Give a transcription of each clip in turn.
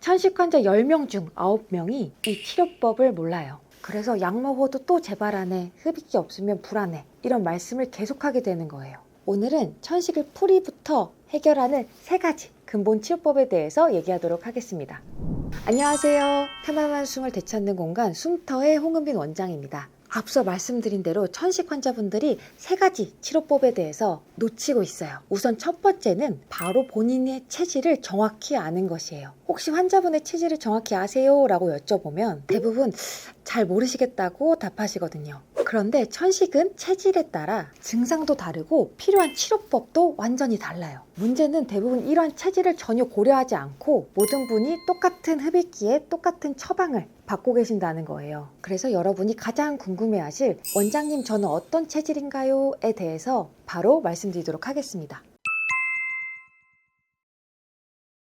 천식 환자 10명 중 9명이 이 치료법을 몰라요. 그래서 약 먹어도 또 재발하네, 흡입기 없으면 불안해, 이런 말씀을 계속하게 되는 거예요. 오늘은 천식을 풀이부터 해결하는 3가지 근본 치료법에 대해서 얘기하도록 하겠습니다. 안녕하세요. 편안한 숨을 되찾는 공간 숨터의 홍은빈 원장입니다. 앞서 말씀드린 대로 천식 환자분들이 3가지 치료법에 대해서 놓치고 있어요. 우선 첫 번째는 바로 본인의 체질을 정확히 아는 것이에요. 혹시 환자분의 체질을 정확히 아세요? 라고 여쭤보면 대부분 잘 모르시겠다고 답하시거든요. 그런데 천식은 체질에 따라 증상도 다르고 필요한 치료법도 완전히 달라요. 문제는 대부분 이러한 체질을 전혀 고려하지 않고 모든 분이 똑같은 흡입기에 똑같은 처방을 받고 계신다는 거예요. 그래서 여러분이 가장 궁금해하실 원장님 저는 어떤 체질인가요? 에 대해서 바로 말씀드리도록 하겠습니다.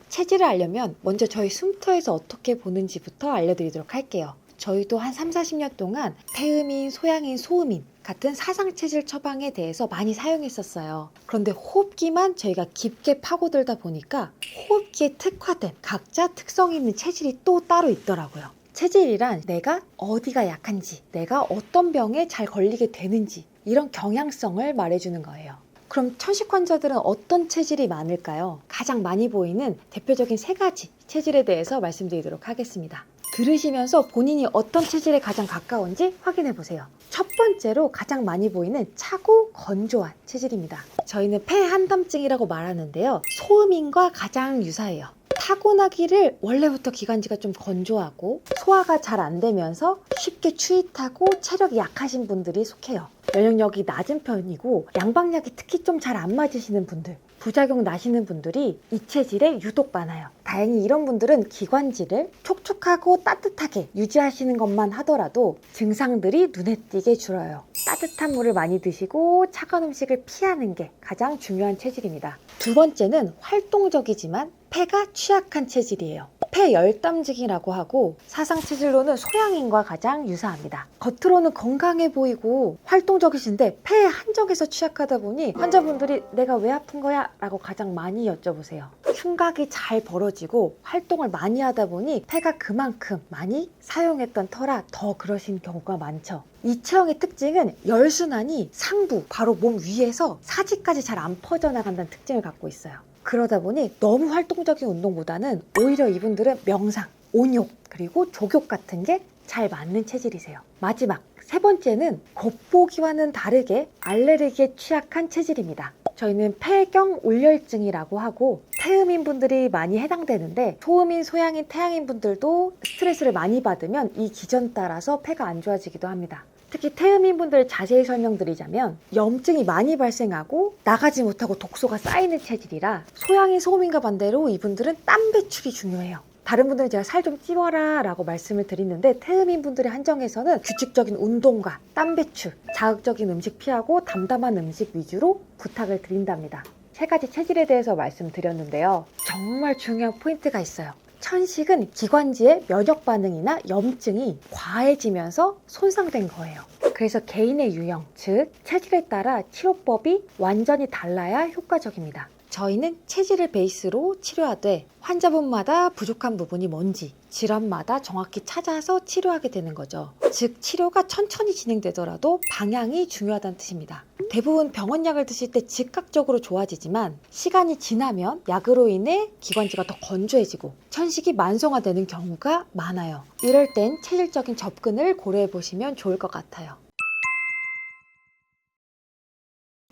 체질을 알려면 먼저 저희 숨터에서 어떻게 보는지부터 알려드리도록 할게요. 저희도 한 30-40년 동안 태음인, 소양인, 소음인 같은 사상체질 처방에 대해서 많이 사용했었어요. 그런데 호흡기만 저희가 깊게 파고들다 보니까 호흡기에 특화된 각자 특성 있는 체질이 또 따로 있더라고요. 체질이란 내가 어디가 약한지, 내가 어떤 병에 잘 걸리게 되는지 이런 경향성을 말해주는 거예요. 그럼 천식 환자들은 어떤 체질이 많을까요? 가장 많이 보이는 대표적인 3가지 체질에 대해서 말씀드리도록 하겠습니다. 들으시면서 본인이 어떤 체질에 가장 가까운지 확인해 보세요. 첫 번째로 가장 많이 보이는 차고 건조한 체질입니다. 저희는 폐한담증이라고 말하는데요. 소음인과 가장 유사해요. 타고나기를 원래부터 기관지가 좀 건조하고 소화가 잘 안 되면서 쉽게 추입하고 체력이 약하신 분들이 속해요. 면역력이 낮은 편이고 양방약이 특히 좀 잘 안 맞으시는 분들, 부작용 나시는 분들이 이 체질에 유독 많아요. 다행히 이런 분들은 기관지를 촉촉하고 따뜻하게 유지하시는 것만 하더라도 증상들이 눈에 띄게 줄어요. 따뜻한 물을 많이 드시고 차가운 음식을 피하는 게 가장 중요한 체질입니다. 두 번째는 활동적이지만 폐가 취약한 체질이에요. 폐열담증이라고 하고 사상체질로는 소양인과 가장 유사합니다. 겉으로는 건강해 보이고 활동적이신데 폐의 한정에서 취약하다 보니 환자분들이 내가 왜 아픈 거야? 라고 가장 많이 여쭤보세요. 흉곽이 잘 벌어지고 활동을 많이 하다 보니 폐가 그만큼 많이 사용했던 터라 더 그러신 경우가 많죠. 이 체형의 특징은 열순환이 상부, 바로 몸 위에서 사지까지 잘 안 퍼져나간다는 특징을 갖고 있어요. 그러다 보니 너무 활동적인 운동보다는 오히려 이분들은 명상, 온욕, 그리고 족욕 같은 게 잘 맞는 체질이세요. 마지막 3번째는 겉보기와는 다르게 알레르기에 취약한 체질입니다. 저희는 폐경 올열증이라고 하고 태음인 분들이 많이 해당되는데 소음인, 소양인, 태양인 분들도 스트레스를 많이 받으면 이 기전 따라서 폐가 안 좋아지기도 합니다. 특히 태음인 분들 자세히 설명드리자면 염증이 많이 발생하고 나가지 못하고 독소가 쌓이는 체질이라 소양인, 소음인과 반대로 이분들은 땀 배출이 중요해요. 다른 분들은 제가 살 좀 찌워라 라고 말씀을 드리는데 태음인 분들의 한정에서는 규칙적인 운동과 땀 배출, 자극적인 음식 피하고 담담한 음식 위주로 부탁을 드린답니다. 3가지 체질에 대해서 말씀드렸는데요. 정말 중요한 포인트가 있어요. 천식은 기관지의 면역 반응이나 염증이 과해지면서 손상된 거예요. 그래서 개인의 유형, 즉 체질에 따라 치료법이 완전히 달라야 효과적입니다. 저희는 체질을 베이스로 치료하되 환자분마다 부족한 부분이 뭔지 질환마다 정확히 찾아서 치료하게 되는 거죠. 즉 치료가 천천히 진행되더라도 방향이 중요하다는 뜻입니다. 대부분 병원약을 드실 때 즉각적으로 좋아지지만 시간이 지나면 약으로 인해 기관지가 더 건조해지고 천식이 만성화되는 경우가 많아요. 이럴 땐 체질적인 접근을 고려해 보시면 좋을 것 같아요.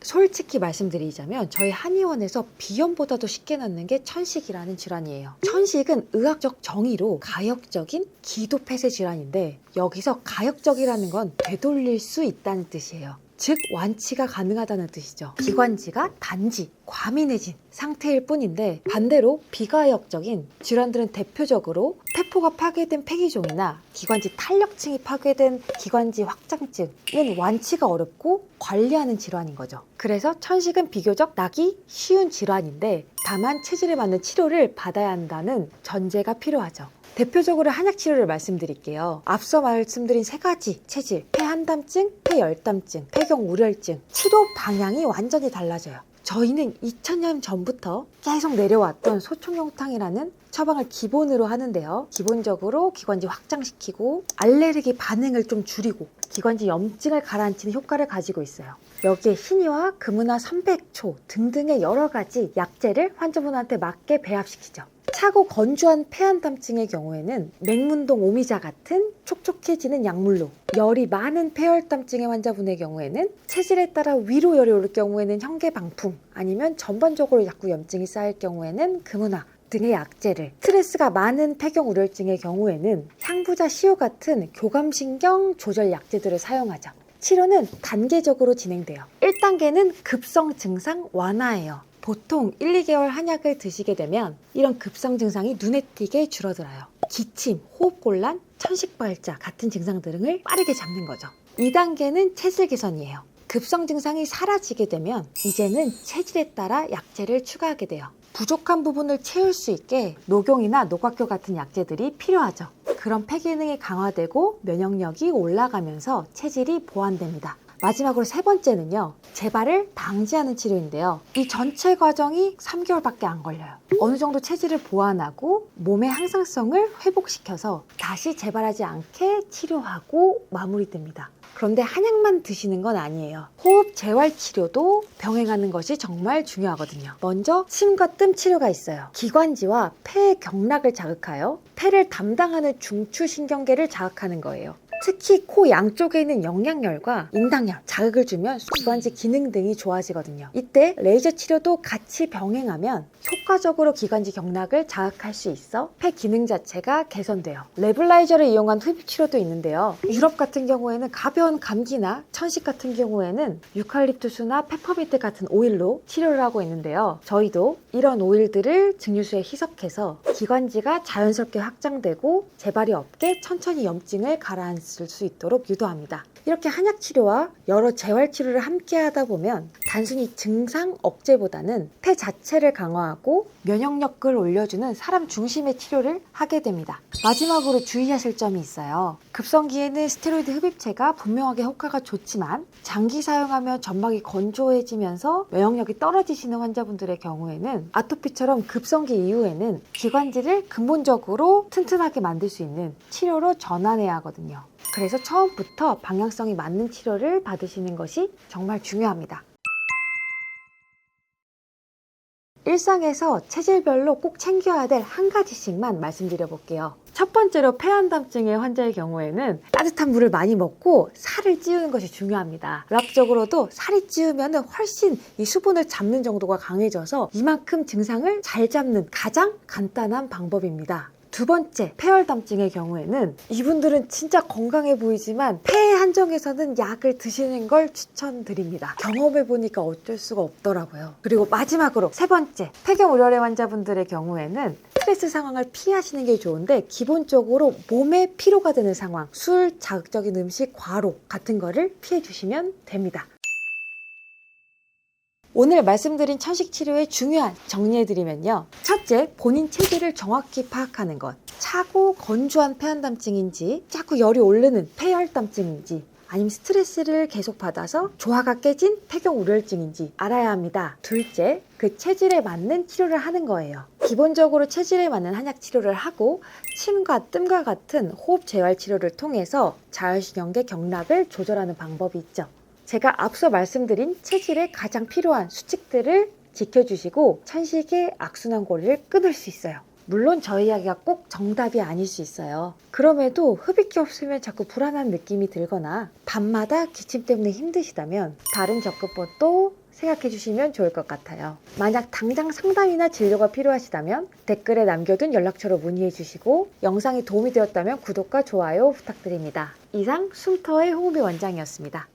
솔직히 말씀드리자면 저희 한의원에서 비염보다도 쉽게 낫는 게 천식이라는 질환이에요. 천식은 의학적 정의로 가역적인 기도폐쇄 질환인데 여기서 가역적이라는 건 되돌릴 수 있다는 뜻이에요. 즉 완치가 가능하다는 뜻이죠. 기관지가 단지 과민해진 상태일 뿐인데 반대로 비가역적인 질환들은 대표적으로 폐포가 파괴된 폐기종이나 기관지 탄력층이 파괴된 기관지 확장증은 완치가 어렵고 관리하는 질환인 거죠. 그래서 천식은 비교적 낫기 쉬운 질환인데 다만 체질에 맞는 치료를 받아야 한다는 전제가 필요하죠. 대표적으로 한약 치료를 말씀드릴게요. 앞서 말씀드린 3가지 체질, 폐한담증, 폐열담증, 폐경우려증 치료 방향이 완전히 달라져요. 저희는 2000년 전부터 계속 내려왔던 소총용탕이라는 처방을 기본으로 하는데요. 기본적으로 기관지 확장시키고 알레르기 반응을 좀 줄이고 기관지 염증을 가라앉히는 효과를 가지고 있어요. 여기에 신이와 금은화 300초 등등의 여러 가지 약재를 환자분한테 맞게 배합시키죠. 차고 건조한 폐한담증의 경우에는 맹문동 오미자 같은 촉촉해지는 약물로, 열이 많은 폐혈담증의 환자분의 경우에는 체질에 따라 위로 열이 오를 경우에는 현계방풍, 아니면 전반적으로 자꾸 염증이 쌓일 경우에는 금은화 등의 약재를, 스트레스가 많은 폐경우려증의 경우에는 향부자 시오 같은 교감신경 조절 약재들을 사용하죠. 치료는 단계적으로 진행돼요. 1단계는 급성 증상 완화예요. 보통 1, 2개월 한약을 드시게 되면 이런 급성 증상이 눈에 띄게 줄어들어요. 기침, 호흡곤란, 천식발작 같은 증상 등을 빠르게 잡는 거죠. 2단계는 체질 개선이에요. 급성 증상이 사라지게 되면 이제는 체질에 따라 약재를 추가하게 돼요. 부족한 부분을 채울 수 있게 녹용이나 녹각교 같은 약재들이 필요하죠. 그럼 폐 기능이 강화되고 면역력이 올라가면서 체질이 보완됩니다. 마지막으로 세 번째는요, 재발을 방지하는 치료인데요. 이 전체 과정이 3개월밖에 안 걸려요. 어느 정도 체질을 보완하고 몸의 항상성을 회복시켜서 다시 재발하지 않게 치료하고 마무리됩니다. 그런데 한약만 드시는 건 아니에요. 호흡 재활 치료도 병행하는 것이 정말 중요하거든요. 먼저 침과 뜸 치료가 있어요. 기관지와 폐의 경락을 자극하여 폐를 담당하는 중추신경계를 자극하는 거예요. 특히 코 양쪽에 있는 영양열과 인당열 자극을 주면 기관지 기능 등이 좋아지거든요. 이때 레이저 치료도 같이 병행하면 효과적으로 기관지 경락을 자극할 수 있어 폐 기능 자체가 개선돼요. 레블라이저를 이용한 흡입 치료도 있는데요. 유럽 같은 경우에는 가벼운 감기나 천식 같은 경우에는 유칼립투스나 페퍼민트 같은 오일로 치료를 하고 있는데요. 저희도 이런 오일들을 증류수에 희석해서 기관지가 자연스럽게 확장되고 재발이 없게 천천히 염증을 가라앉힐 수 있도록 유도합니다. 이렇게 한약 치료와 여러 재활 치료를 함께 하다 보면 단순히 증상 억제보다는 폐 자체를 강화하고 면역력을 올려주는 사람 중심의 치료를 하게 됩니다. 마지막으로 주의하실 점이 있어요. 급성기에는 스테로이드 흡입체가 분명하게 효과가 좋지만 장기 사용하면 점막이 건조해지면서 면역력이 떨어지시는 환자분들의 경우에는 아토피처럼 급성기 이후에는 기관지를 근본적으로 튼튼하게 만들 수 있는 치료로 전환해야 하거든요. 그래서 처음부터 방향성이 맞는 치료를 받으시는 것이 정말 중요합니다. 일상에서 체질별로 꼭 챙겨야 될 한 가지씩만 말씀드려 볼게요. 첫 번째로 폐한담증의 환자의 경우에는 따뜻한 물을 많이 먹고 살을 찌우는 것이 중요합니다. 의학적으로도 살이 찌우면 훨씬 이 수분을 잡는 정도가 강해져서 이만큼 증상을 잘 잡는 가장 간단한 방법입니다. 두 번째, 폐혈담증의 경우에는 이분들은 진짜 건강해 보이지만 폐의 한정에서는 약을 드시는 걸 추천드립니다. 경험해보니까 어쩔 수가 없더라고요. 그리고 마지막으로 세 번째, 폐경우려래 환자분들의 경우에는 스트레스 상황을 피하시는 게 좋은데 기본적으로 몸에 피로가 되는 상황, 술, 자극적인 음식, 과로 같은 거를 피해 주시면 됩니다. 오늘 말씀드린 천식치료의 중요한 정리해드리면요. 첫째, 본인 체질을 정확히 파악하는 것. 차고 건조한 폐한담증인지, 자꾸 열이 오르는 폐혈담증인지, 아니면 스트레스를 계속 받아서 조화가 깨진 폐경우려증인지 알아야 합니다. 둘째, 그 체질에 맞는 치료를 하는 거예요. 기본적으로 체질에 맞는 한약 치료를 하고 침과 뜸과 같은 호흡 재활 치료를 통해서 자율신경계 경락을 조절하는 방법이 있죠. 제가 앞서 말씀드린 체질에 가장 필요한 수칙들을 지켜주시고 천식의 악순환 고리를 끊을 수 있어요. 물론 저희 이야기가 꼭 정답이 아닐 수 있어요. 그럼에도 흡입기 없으면 자꾸 불안한 느낌이 들거나 밤마다 기침 때문에 힘드시다면 다른 접근법도 생각해 주시면 좋을 것 같아요. 만약 당장 상담이나 진료가 필요하시다면 댓글에 남겨둔 연락처로 문의해 주시고 영상이 도움이 되었다면 구독과 좋아요 부탁드립니다. 이상 숨터의 홍은비 원장이었습니다.